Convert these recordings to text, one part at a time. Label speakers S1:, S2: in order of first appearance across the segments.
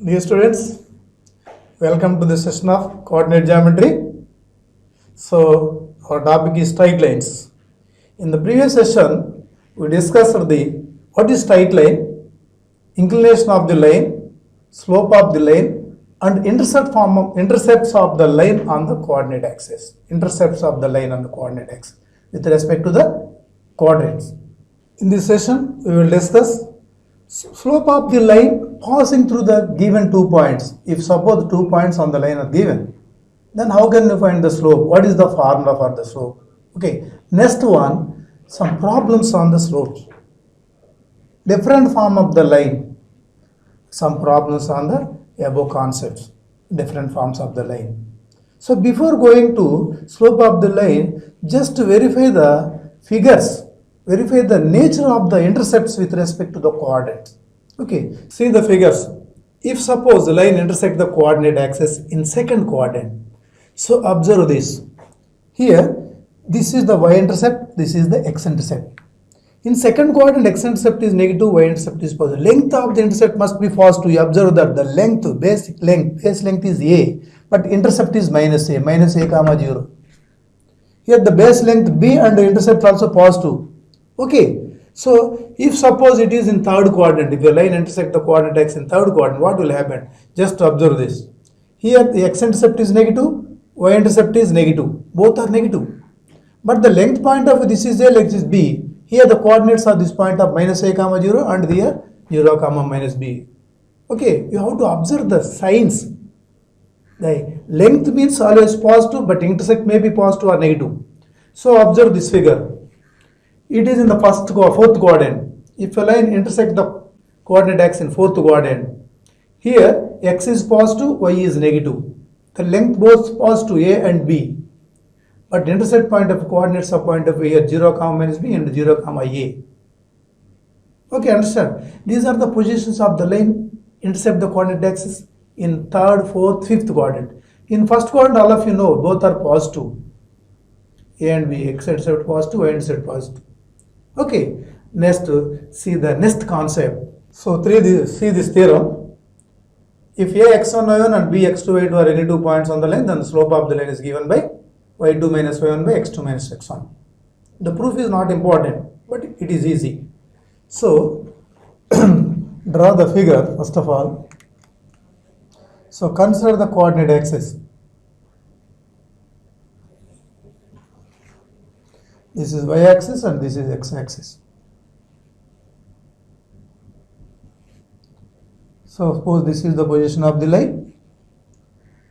S1: Dear students, welcome to the session of coordinate geometry. So, our topic is straight lines. In the previous session, we discussed what is straight line, inclination of the line, slope of the line, and intercepts of the line on the coordinate axis. Intercepts of the line on the coordinate axis with respect to the quadrants. In this session, we will discuss slope of the line passing through the given 2 points. If suppose 2 points on the line are given, then how can you find the slope? What is the formula for the slope? Okay, next one, some problems on the slopes. Different form of the line, some problems on the above concepts, different forms of the line. So before going to slope of the line, just verify the figures, verify the nature of the intercepts with respect to the coordinates. Okay, see the figures. If suppose the line intersect the coordinate axis in second quadrant, so observe this. Here, this is the y-intercept, this is the x-intercept. In second quadrant, x-intercept is negative, y-intercept is positive. Length of the intercept must be positive. You observe that the length, base length is a, but intercept is minus a comma 0. Here the base length b and the intercept also positive. Okay, so if suppose it is in third quadrant, if your line intersect the coordinate x in third quadrant, what will happen? Just observe this. Here the x-intercept is negative, y-intercept is negative. Both are negative. But the length point of this is a, this is b. Here the coordinates are this point of minus a comma 0 and here 0 comma minus b. Okay, you have to observe the signs. The length means always positive, but intersect may be positive or negative. So observe this figure. It is in the fourth quadrant. If a line intersects the coordinate x in fourth quadrant, here x is positive, y is negative. The length both positive a and b. But intercept point of coordinates are point of here 0 comma minus b and 0 comma a. Okay, understand? These are the positions of the line intercept the coordinate axis in third, fourth, fifth quadrant. In first quadrant, all of you know both are positive. A and b, x-intercept positive, y-intercept positive. Okay, next see the next concept. So see this theorem. If a x1 y1 and b x2 y2 are any 2 points on the line, then the slope of the line is given by y2 minus y1 by x2 minus x1. The proof is not important, but it is easy. So draw the figure first of all. So consider the coordinate axis. This is y-axis and this is x-axis. So suppose this is the position of the line.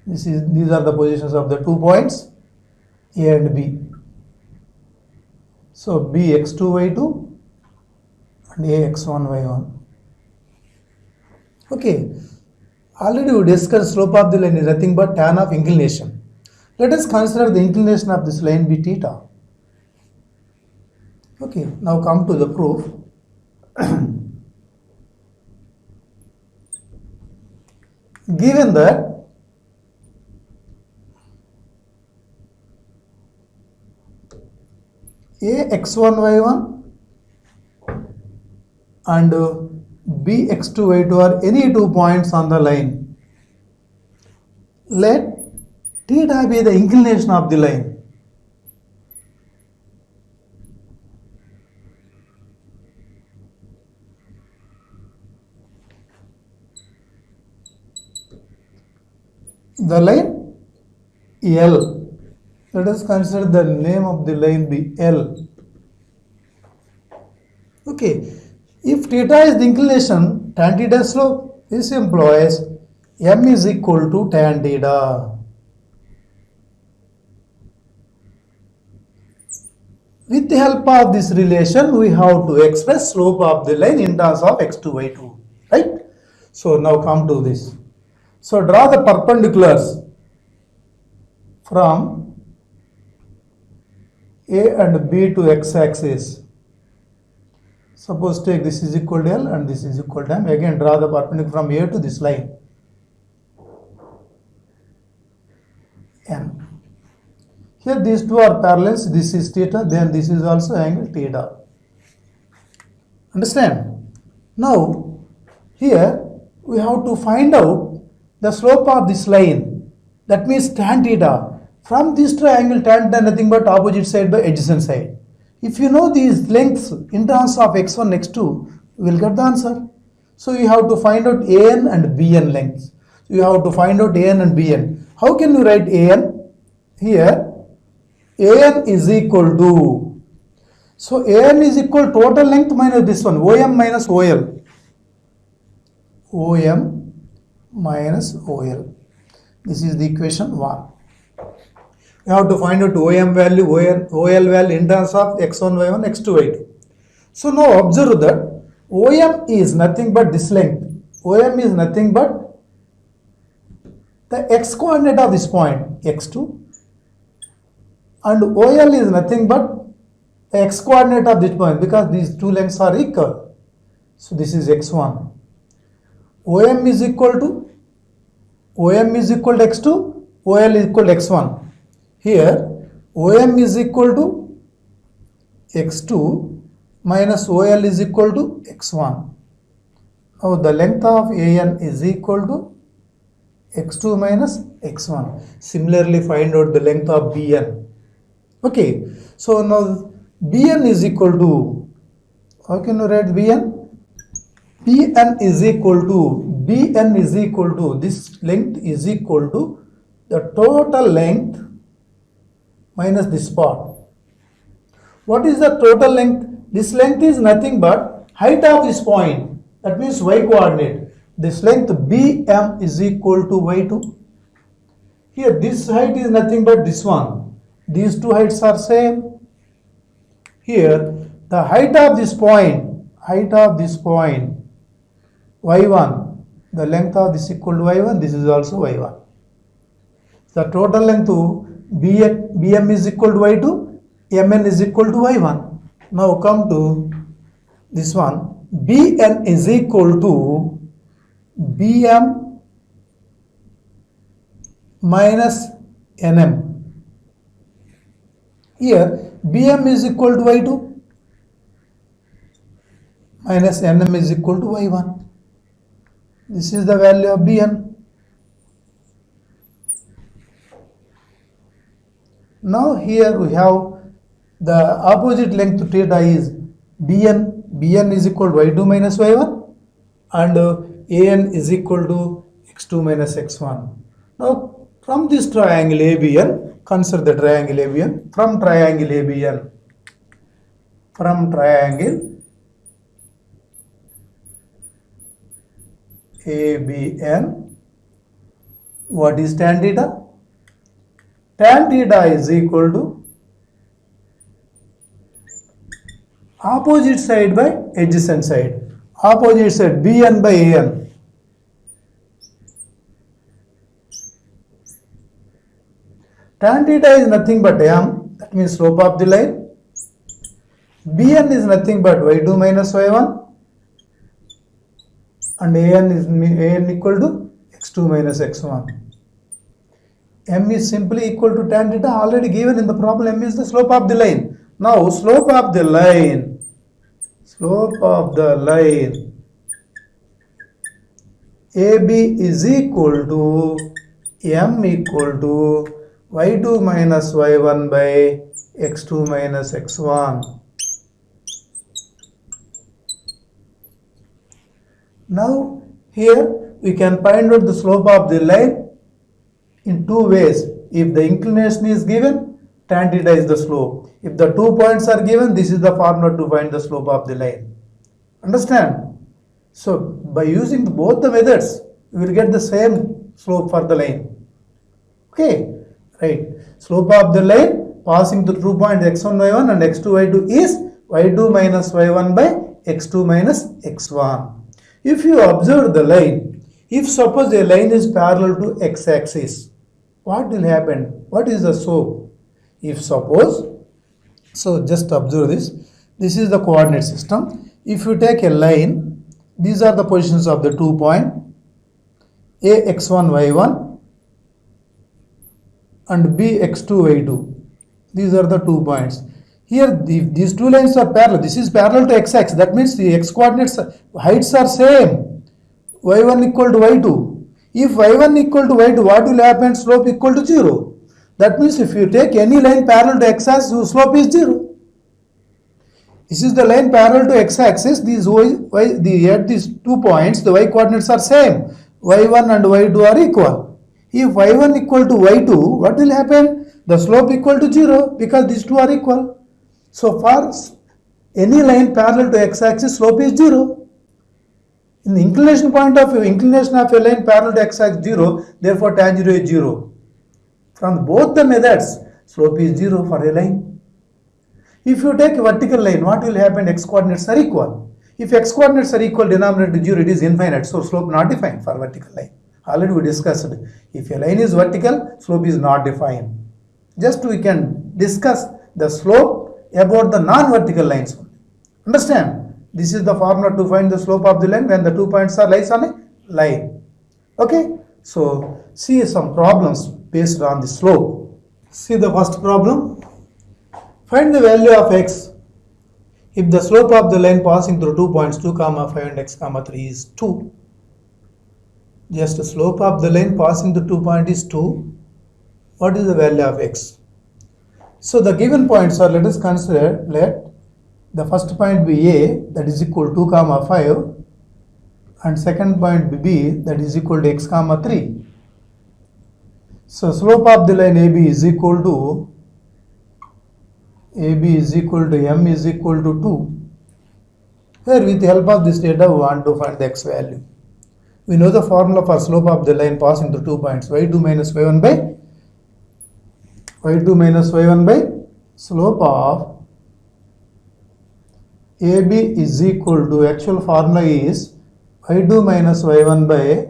S1: These are the positions of the 2 points A and B. So B x2 y2 and A x1 y1. Okay. Already we discussed slope of the line is nothing but tan of inclination. Let us consider the inclination of this line be theta. Okay, now come to the proof. Given that A x1 y1 and B x2 y2 are any 2 points on the line, let theta be the inclination of the line. The line L, let us consider the name of the line be L. Okay, if theta is the inclination, tan theta slope, this implies m is equal to tan theta. With the help of this relation, we have to express slope of the line in terms of x2 y2, right? So now come to this. So draw the perpendiculars from A and B to x-axis. Suppose take this is equal to L and this is equal to M. Again draw the perpendicular from A to this line M. Here these two are parallels. This is theta, then this is also angle theta. Understand? Now here we have to find out the slope of this line. That means tan theta. From this triangle, tan theta nothing but opposite side by adjacent side. If you know these lengths in terms of x1, x2, we will get the answer. So you have to find out an and bn lengths. So you have to find out an and bn. How can you write an? Here, an is equal to, so an is equal total length minus this one, OM minus OL. OM minus OL. This is the equation 1. You have to find out OM value, OL value in terms of x1, y1, x2, y2. So now observe that OM is nothing but this length. OM is nothing but the x coordinate of this point, x2, and OL is nothing but the x coordinate of this point, because these two lengths are equal. So this is x1. OM is equal to x2, OL is equal to x1. Here OM is equal to x2 minus OL is equal to x1. Now the length of AN is equal to x2 minus x1. Similarly, find out the length of BN. Okay, so now BN is equal to, how can you write BN? BN is equal to, this length is equal to the total length minus this part. What is the total length? This length is nothing but height of this point. That means y coordinate. This length BM is equal to y2. Here this height is nothing but this one. These two heights are same. Here the height of this point, y1, the length of this equal to y1, this is also y1. The total length to BM is equal to y2, MN is equal to y1. Now come to this one, BN is equal to BM minus NM. Here BM is equal to y2 minus NM is equal to y1. This is the value of BN. Now here we have the opposite length theta is BN. BN is equal to y2 minus y1 and AN is equal to x2 minus x1. Now from this triangle ABN, consider the triangle ABN. From triangle ABN, what is tan theta? Tan theta is equal to opposite side by adjacent side. Opposite side BN by AN. Tan theta is nothing but M, that means slope of the line. BN is nothing but y2 minus y1 and AN equal to x2 minus x1. M is simply equal to tan theta, already given in the problem. M is the slope of the line. Now slope of the line AB is equal to M equal to y2 minus y1 by x2 minus x1. Now here we can find out the slope of the line in two ways. If the inclination is given, tan theta is the slope. If the 2 points are given, this is the formula to find the slope of the line. Understand? So by using both the methods, we will get the same slope for the line. Okay, right. Slope of the line passing through 2 points x1, y1 and x2, y2 is y2 minus y1 by x2 minus x1. If you observe the line, if suppose a line is parallel to x-axis, what will happen? What is the slope? If suppose, so just observe this. This is the coordinate system. If you take a line, these are the positions of the 2 points A x1 y1 and B x2 y2. These are the 2 points. Here these two lines are parallel. This is parallel to x-axis. That means the x coordinates heights are same. y1 equal to y2. If y1 equal to y2, what will happen? Slope equal to 0. That means if you take any line parallel to x-axis, slope is 0. This is the line parallel to x-axis. At these 2 points, the y coordinates are same. y1 and y2 are equal. If y1 equal to y2, what will happen? The slope equal to 0 because these two are equal. So for any line parallel to x-axis, slope is 0. In the inclination point of view, inclination of a line parallel to x-axis 0, therefore tan 0 is 0. From both the methods, slope is 0 for a line. If you take a vertical line, what will happen? X coordinates are equal. If x coordinates are equal, denominator 0, it is infinite. So slope not defined for vertical line. Already we discussed. If a line is vertical, slope is not defined. Just we can discuss the slope about the non-vertical lines. Understand? This is the formula to find the slope of the line when the 2 points are lies on a line. Okay? So see some problems based on the slope. See the first problem. Find the value of x if the slope of the line passing through 2 points 2, 5 and x, 3 is 2. Just the slope of the line passing through 2 points is 2. What is the value of x? So the given points are, let us consider, let the first point be a, that is equal to 2, 5, and second point be b, that is equal to x, 3. So slope of the line AB is equal to m is equal to 2. Here with the help of this data we want to find the x value. We know the formula for slope of the line passing through 2 points, y2 minus y1 by slope of AB is equal to, actual formula is y2 minus y1 by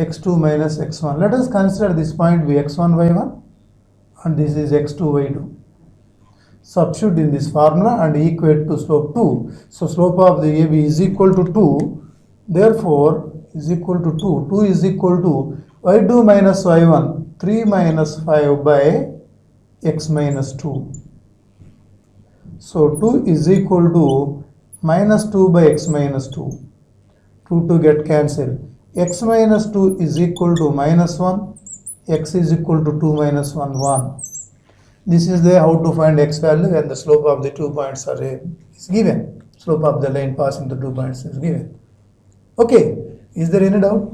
S1: x2 minus x1. Let us consider this point be x1 y1 and this is x2 y2. Substitute in this formula and equate to slope 2. So slope of the AB is equal to 2. Therefore is equal to 2. 2 is equal to y2 minus y1 3 minus 5 by x minus 2. So 2 is equal to minus 2 by x minus 2. 2 to get cancelled. X minus 2 is equal to minus 1. X is equal to 2 minus 1, 1. This is the how to find x value and the slope of the 2 points are is given. Slope of the line passing the 2 points is given. Okay, is there any doubt?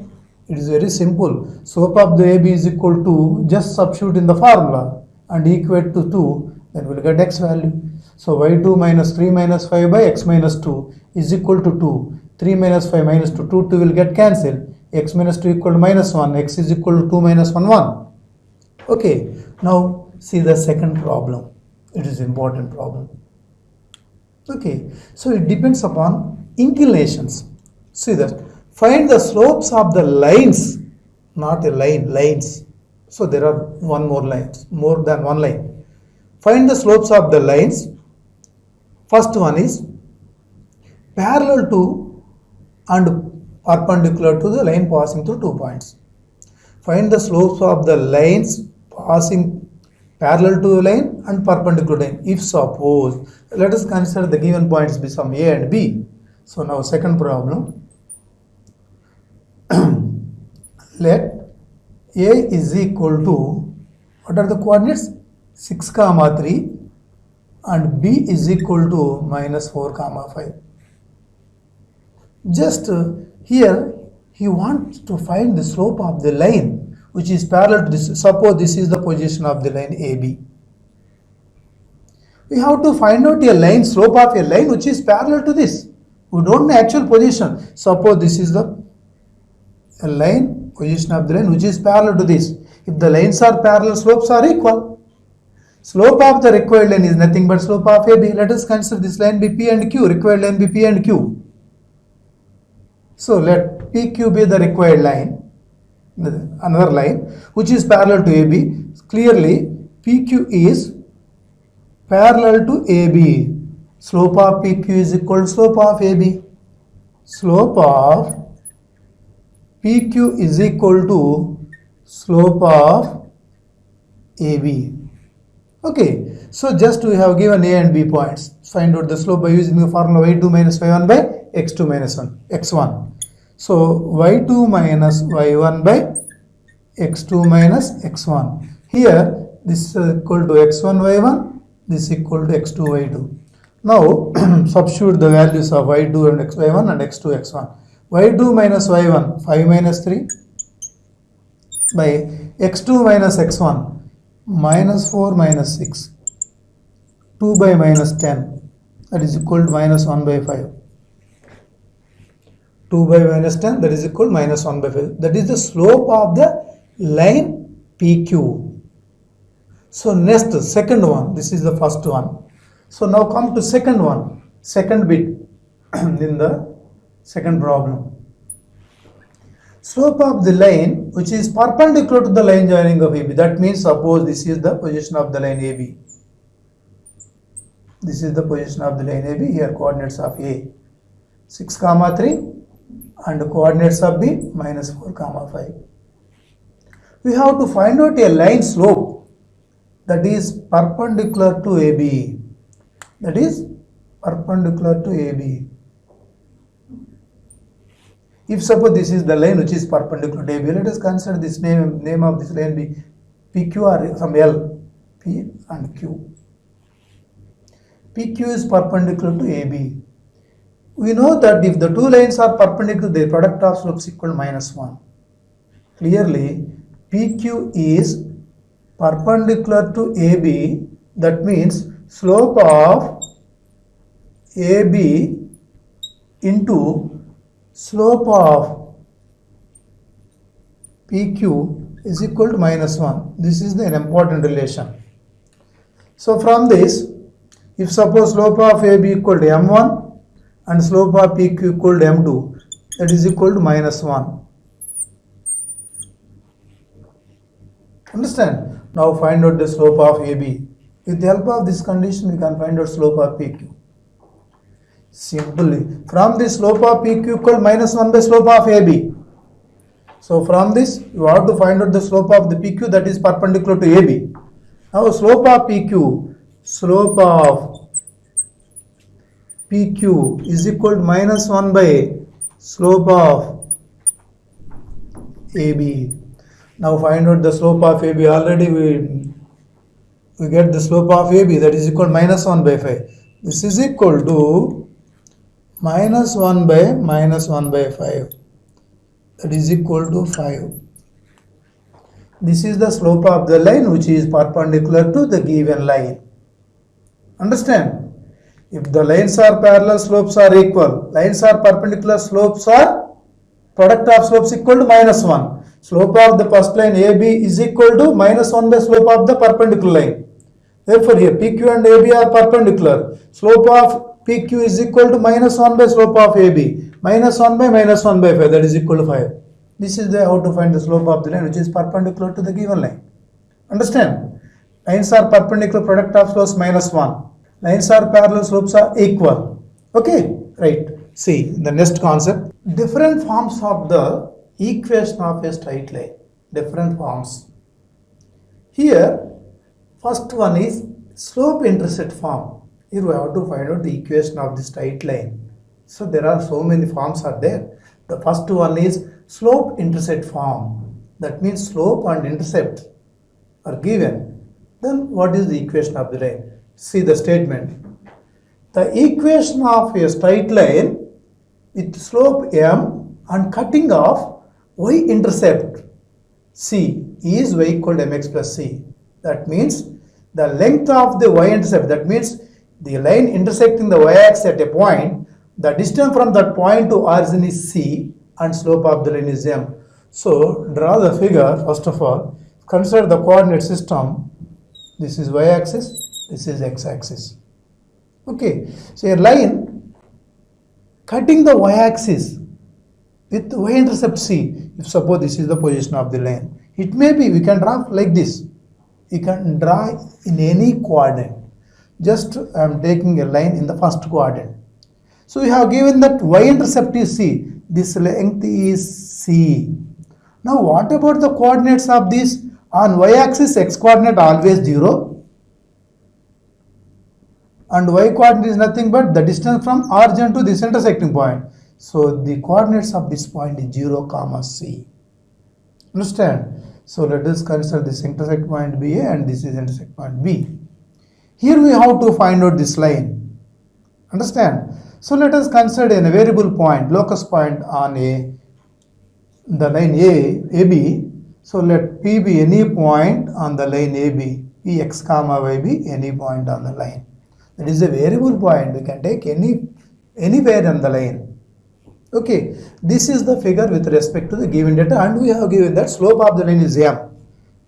S1: It is very simple. Slope of the AB is equal to, just substitute in the formula and equate to 2, then we will get x value. So y2 minus 3 minus 5 by x minus 2 is equal to 2. 3 minus 5 minus 2, 2 will get cancelled. X minus 2 equal to minus 1, x is equal to 2 minus 1, 1. Okay, now see the second problem. It is important problem. Okay, so it depends upon inclinations. See that. Find the slopes of the lines, not a line, lines. So there are one more lines, more than one line. Find the slopes of the lines. First one is parallel to and perpendicular to the line passing through 2 points. Find the slopes of the lines passing parallel to a line and perpendicular line. If suppose, let us consider the given points be some a and b. So now second problem. Let a is equal to, what are the coordinates? 6, 3 and b is equal to minus 4, 5. Just here he wants to find the slope of the line which is parallel to this. Suppose this is the position of the line AB. We have to find out a line, slope of a line which is parallel to this. We don't know actual position. Suppose this is the line, position of the line which is parallel to this. If the lines are parallel, slopes are equal. Slope of the required line is nothing but slope of AB. Let us consider this line be P and Q, required line be P and Q. So let PQ be the required line. Another line which is parallel to AB. Clearly PQ is parallel to AB. Slope of PQ is equal to slope of AB. Slope of PQ is equal to slope of AB. Okay, so just we have given A and B points. Find out the slope by using the formula y2 minus y1 by x2 minus 1, x1. So y2 minus y1 by x2 minus x1. Here this is equal to x1 y1, this is equal to x2 y2. Now substitute the values of y2 and xy1 and x2 x1. y2 minus y1 5 minus 3 by x2 minus x1 minus 4 minus 6, 2 by minus 10, that is equal to minus 1 by 5. 2 by minus 10, that is equal to minus 1 by 5. That is the slope of the line PQ. So next, second one, this is the first one. So now come to second one, second bit in the second problem. Slope of the line which is perpendicular to the line joining of AB. That means suppose this is the position of the line AB. This is the position of the line AB. Here coordinates of A 6, 3 and coordinates of B minus 4, 5. We have to find out a line slope that is perpendicular to AB. That is perpendicular to AB. If suppose this is the line which is perpendicular to AB, let us consider this name of this line be PQ or some L, P and Q. PQ is perpendicular to AB. We know that if the two lines are perpendicular, their product of slopes equal to minus 1. Clearly, PQ is perpendicular to AB. That means slope of AB into slope of PQ is equal to minus 1. This is an important relation. So from this, if suppose slope of AB equal to M1 and slope of PQ equal to M2, that is equal to minus 1. Understand? Now find out the slope of AB. With the help of this condition, we can find out slope of PQ. Simply, from this slope of PQ equal minus 1 by slope of AB. So from this, you have to find out the slope of the PQ that is perpendicular to AB. Now slope of PQ is equal to minus 1 by slope of AB. Now find out the slope of AB. Already we get the slope of AB, that is equal to minus 1 by 5. This is equal to minus 1 by minus 1 by 5, that is equal to 5. This is the slope of the line which is perpendicular to the given line. Understand? If the lines are parallel, slopes are equal. Lines are perpendicular, slopes are product of slopes equal to minus 1. Slope of the first line AB is equal to minus 1 by slope of the perpendicular line. Therefore here PQ and AB are perpendicular. Slope of PQ is equal to minus 1 by slope of AB. Minus 1 by minus 1 by 5, that is equal to 5. This is how to find the slope of the line which is perpendicular to the given line. Understand? Lines are perpendicular, product of slopes minus 1. Lines are parallel, slopes are equal. Okay, right. See the next concept. Different forms of the equation of a straight line. Different forms. Here, first one is slope-intercept form. Here we have to find out the equation of the straight line. So there are so many forms are there. The first one is slope-intercept form. That means slope and intercept are given. Then what is the equation of the line? See the statement. The equation of a straight line with slope m and cutting off y-intercept c is y equal to mx plus c. That means the length of the y-intercept, that means the line intersecting the y-axis at a point, the distance from that point to origin is c and slope of the line is m. So draw the figure. First of all, consider the coordinate system. This is y-axis, this is x-axis. Okay, so a line cutting the y-axis with y-intercept c, if suppose this is the position of the line, it may be, we can draw like this. You can draw in any coordinate. Just I am taking a line in the first quadrant. So we have given that y-intercept is c. This length is c. Now what about the coordinates of this? On y-axis, x coordinate always 0. And y coordinate is nothing but the distance from origin to this intersecting point. So the coordinates of this point is 0, c. Understand? So let us consider this intersect point B A and this is intersect point B. Here we have to find out this line. Understand? So let us consider a variable point, locus point on the line AB. So let P be any point on the line AB, Px comma y be any point on the line. That is a variable point. We can take anywhere on the line. Okay, this is the figure with respect to the given data, and we have given that slope of the line is m.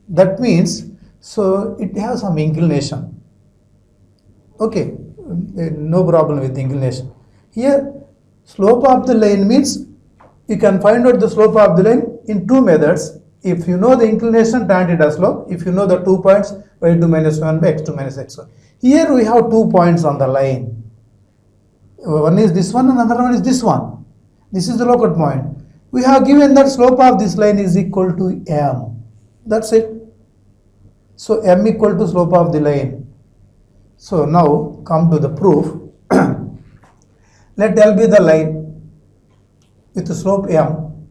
S1: That means, so it has some inclination. Okay, no problem with inclination. Here, slope of the line means you can find out the slope of the line in two methods. If you know the inclination, tan theta slope. If you know the 2 points, y2 minus 1 by x2 minus x1. Here we have 2 points on the line. One is this one and another one is this one. This is the locus point. We have given that slope of this line is equal to m. That's it. So m equal to slope of the line. So now come to the proof. Let L be the line with the slope m.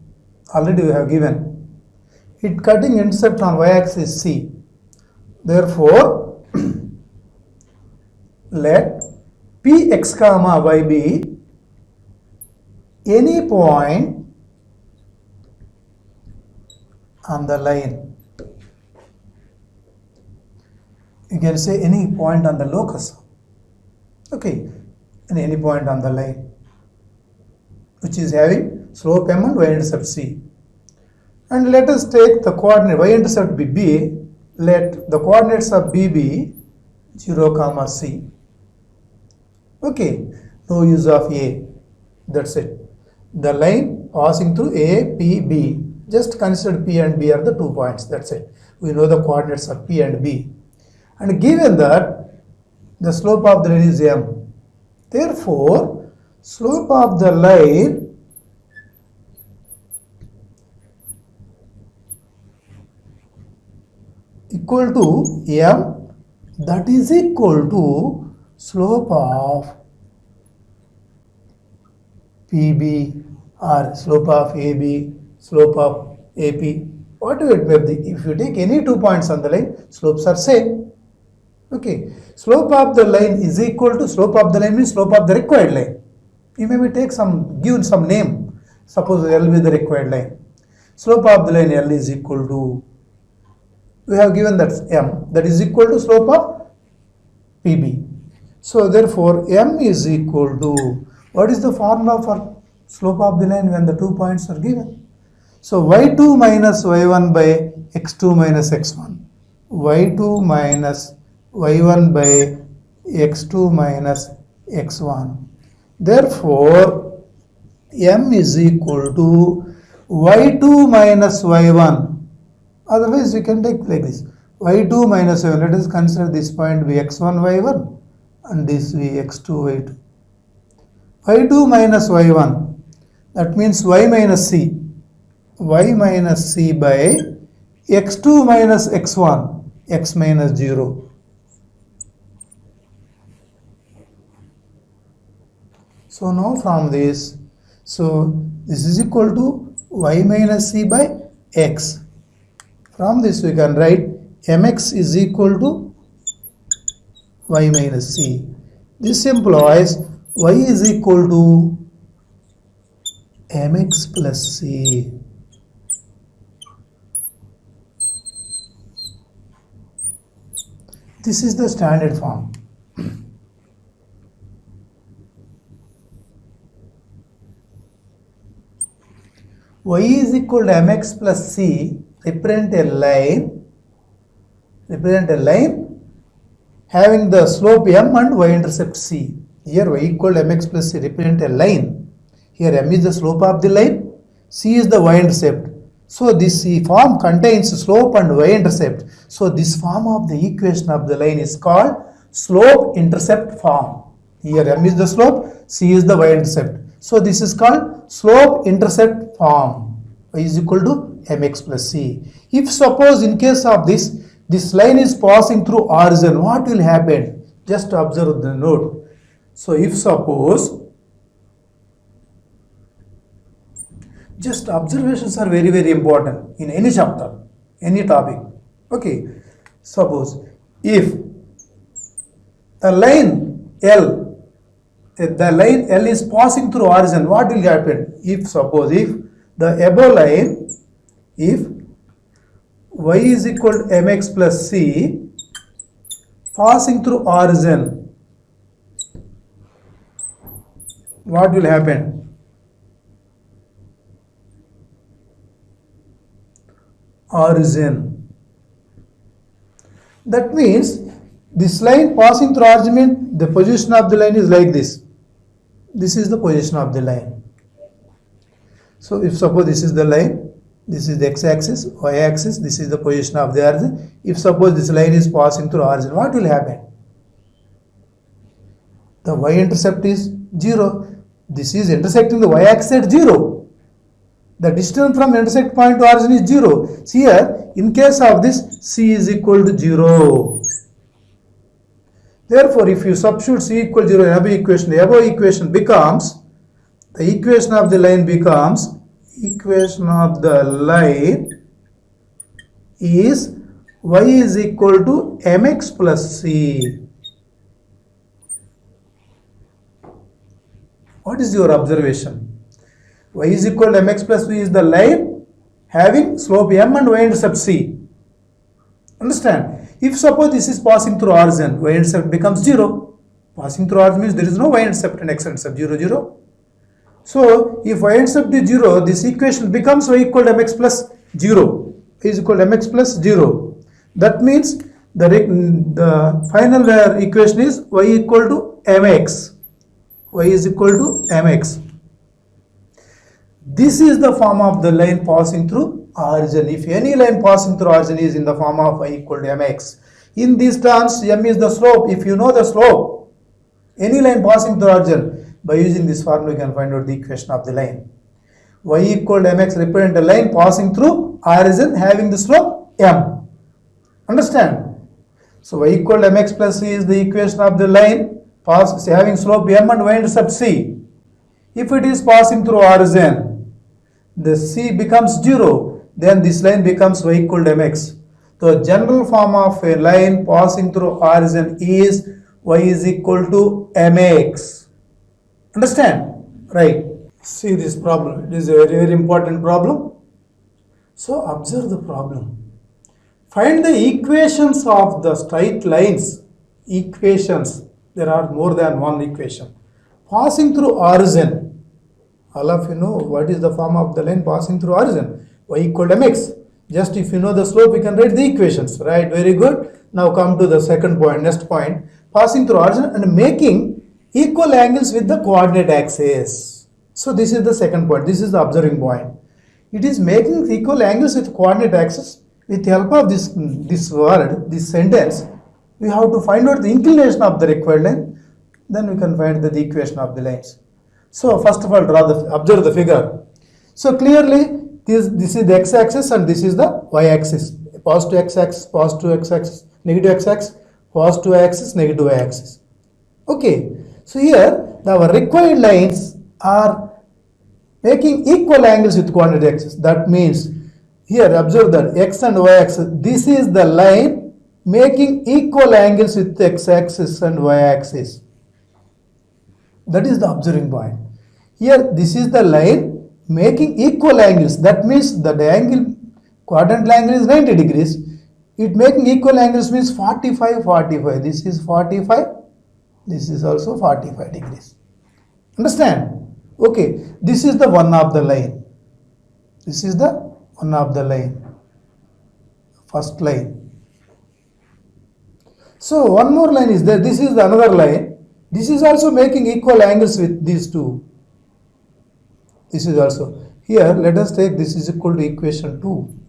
S1: Already we have given. Its cutting intercept on y-axis c. Therefore, let Px comma y be any point on the line. You can say any point on the locus. Okay, and any point on the line which is having slope m and y-intercept c. And let us take the coordinate y-intercept be b. Let the coordinates of b be 0, c. Okay, no use of a. That's it. The line passing through A, P, B. Just consider P and B are the 2 points. That's it. We know the coordinates of P and B. And given that the slope of the line is m. Therefore, slope of the line equal to m, that is equal to slope of PB or slope of AB, slope of AP, whatever it may be. If you take any 2 points on the line, slopes are same. Okay, slope of the line is equal to slope of the line means slope of the required line. You may take given some name. Suppose L be the required line. Slope of the line L is equal to, we have given that m, that is equal to slope of PB. So therefore m is equal to, what is the formula for slope of the line when the 2 points are given? So y2 minus y1 by x2 minus x1. y2 minus y1 by x2 minus x1. Therefore, m is equal to y2 minus y1. Otherwise, we can take like this. y2 minus y1. Let us consider this point be x1 y1 and this be x2 y2. y2 minus y1. That means y minus c. y minus c by x2 minus x1. x minus 0. So now from this, so this is equal to y minus c by x. From this we can write mx is equal to y minus c. This implies y is equal to mx plus c. This is the standard form. Y is equal to mx plus c represent a line having the slope m and y-intercept c. Here y equal to mx plus c represent a line. Here m is the slope of the line, c is the y-intercept. So this form contains slope and y-intercept. So this form of the equation of the line is called slope-intercept form. Here m is the slope, c is the y-intercept. So this is called slope-intercept form. Y is equal to mx plus c. If suppose in case of this line is passing through origin, what will happen? Just observe the note. So if suppose Just observations are very, very important in any chapter, any topic. Okay, suppose if the line L is passing through origin, what will happen? If suppose if the above line, if y is equal to mx plus c passing through origin, what will happen? Origin. That means this line passing through origin, the position of the line is like this. This is the position of the line. So if suppose this is the line, this is the x-axis, y-axis, this is the position of the origin. If suppose this line is passing through origin, what will happen? The y-intercept is 0. This is intersecting the y-axis at 0. The distance from intersect point to origin is 0. See here, in case of this, c is equal to 0. Therefore, if you substitute c equal to 0 in above equation, the above equation becomes, the equation of the line becomes, equation of the line is y is equal to mx plus c. What is your observation? Y is equal to mx plus c is the line having slope m and y-intercept c. Understand? If suppose this is passing through origin, y-intercept becomes 0. Passing through origin means there is no y-intercept and x-intercept, 0, 0. So, if y-intercept is 0, this equation becomes y equal to mx plus 0. Y is equal to mx plus 0. That means the final equation is y equal to mx. Y is equal to mx. This is the form of the line passing through origin. If any line passing through origin is in the form of y equal to mx. In these terms, m is the slope. If you know the slope, any line passing through origin, by using this formula, you can find out the equation of the line. Y equal to mx represent a line passing through origin having the slope m. Understand? So y equal to mx plus c is the equation of the line having slope m and y-intercept c. If it is passing through origin, the c becomes 0, then this line becomes y equal to mx. The general form of a line passing through origin is y is equal to mx. Understand? Right. See this problem. It is a very, very important problem. So observe the problem. Find the equations of the straight lines. Equations. There are more than one equation. Passing through origin. All of you know what is the form of the line passing through origin. Y equal to mx. Just if you know the slope, you can write the equations. Right. Very good. Now come to the second point. Next point. Passing through origin and making equal angles with the coordinate axis. So this is the second point. This is the observing point. It is making equal angles with coordinate axis. With the help of this word, this sentence, we have to find out the inclination of the required line. Then we can find the equation of the lines. So first of all, observe the figure. So clearly, this is the x-axis and this is the y-axis. Positive x-axis, positive x-axis, negative x-axis, positive axis, negative y-axis. Okay. So here, our required lines are making equal angles with coordinate axis. That means, here observe that x and y axis, this is the line making equal angles with x axis and y axis. That is the observing point. Here, this is the line making equal angles. That means that the angle, quadrant angle is 90 degrees. It making equal angles means 45, 45. This is 45. This is also 45 degrees. Understand? Okay. This is the one of the line. This is the one of the line. First line. So one more line is there. This is the another line. This is also making equal angles with these two. This is also. Here let us take this is equal to equation 2.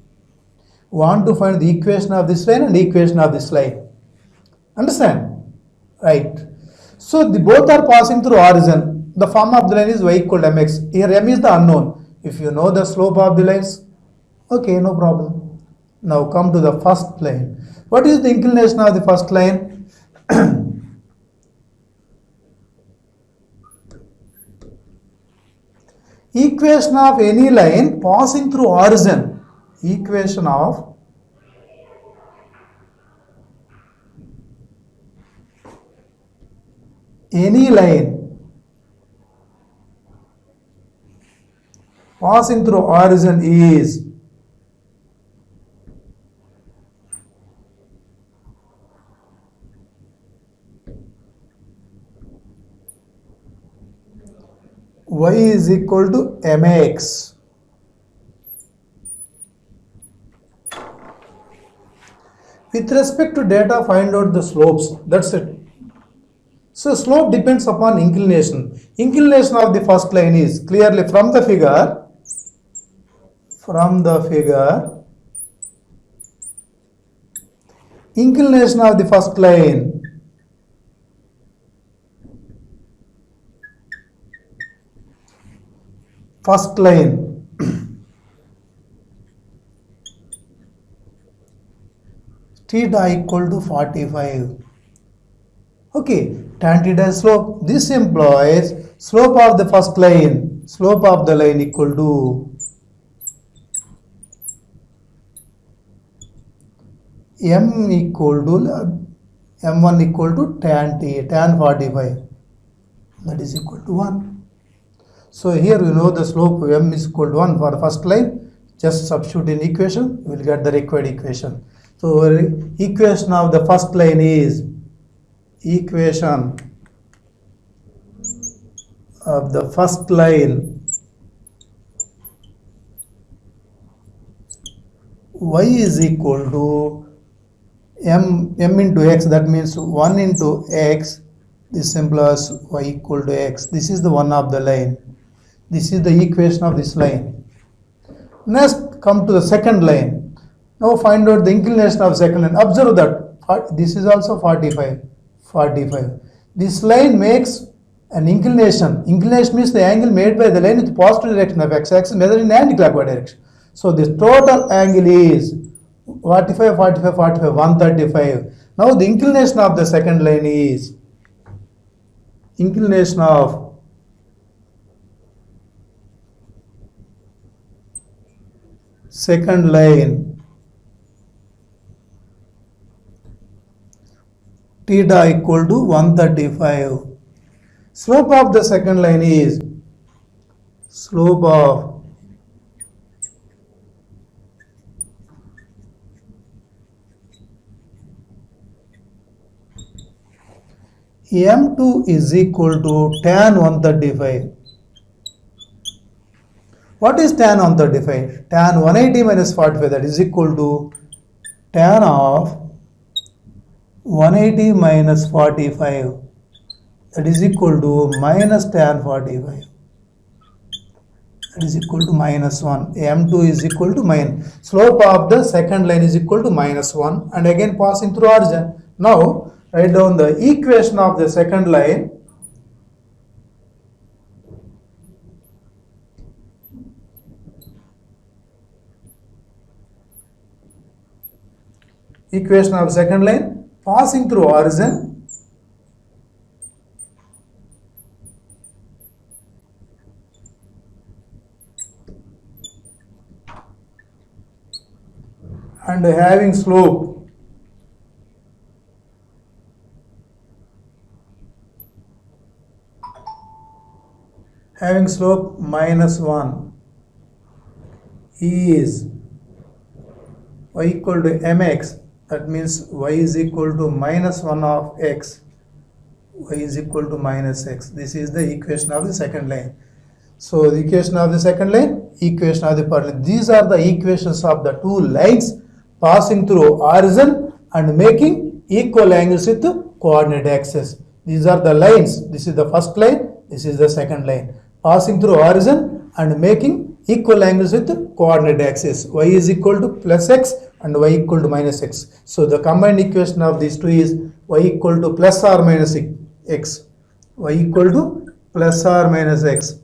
S1: Want to find the equation of this line and the equation of this line. Understand? Right. So both are passing through origin. The form of the line is y equal to mx. Here m is the unknown. If you know the slope of the lines, okay, no problem. Now come to the first line. What is the inclination of the first line? equation of any line passing through origin, equation of any line passing through origin is y is equal to mx. With respect to data, find out the slopes. That's it. So slope depends upon inclination. Inclination of the first line is clearly from the figure. Inclination of the first line theta equal to 45. Okay, tan theta is slope. This implies slope of the first line, slope of the line equal to m equal to m1 equal to tan 45, that is equal to 1. So here you know the slope m is equal to 1 for first line. Just substitute in equation, you will get the required equation. So equation of the first line is equation of the first line y is equal to m into x, that means 1 into x. This implies y equal to x. This is the one of the line. This is the equation of this line. Next, come to the second line. Now find out the inclination of second line. Observe that this is also 45. This line makes an inclination. Inclination means the angle made by the line with positive direction of x-axis measured in anti-clockwise direction. So this total angle is 45, 135. Now the inclination of the second line is inclination of second line theta equal to 135. Slope of the second line is slope of m2 is equal to tan 135. What is tan 135? Tan 180 minus 45, that is equal to tan of 180 minus 45, that is equal to minus tan 45, that is equal to minus 1. m2 is equal to minus. Slope of the second line is equal to minus 1 and again passing through origin. Now write down the equation of the second line. Equation of second line passing through origin and having slope minus 1 is y equal to mx. That means y is equal to minus 1 of x, y is equal to minus x. This is the equation of the second line. So the equation of the second line, equation of the third line. These are the equations of the two lines passing through origin and making equal angles with the coordinate axis. These are the lines. This is the first line, this is the second line. Passing through origin and making equal angles with the coordinate axis. Y is equal to plus x and y equal to minus x. So the combined equation of these two is y equal to plus or minus x. Y equal to plus or minus x.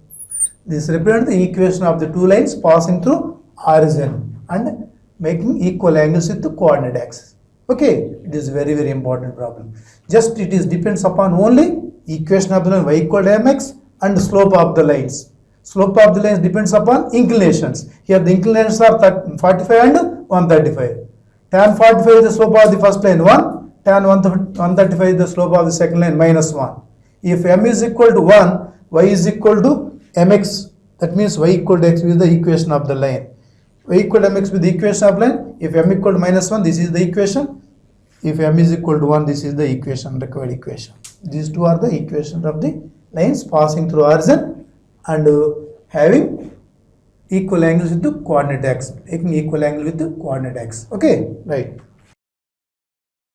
S1: This represents the equation of the two lines passing through origin and making equal angles with the coordinate axis. Okay, it is very important problem. Just it is depends upon only equation of the line y equal to mx and slope of the lines. Slope of the lines depends upon inclinations. Here the inclinations are 45 and 135. Tan 45 is the slope of the first line 1, tan 135 is the slope of the second line -1. If m is equal to 1, y is equal to mx. That means y equal to x with the equation of the line. Y equal to mx with the equation of line. If m equal to -1, this is the equation. If m is equal to 1, this is the equation, required equation. These two are the equations of the lines passing through origin and having equal angles with the coordinate x, taking equal angle with the coordinate x. Okay, right.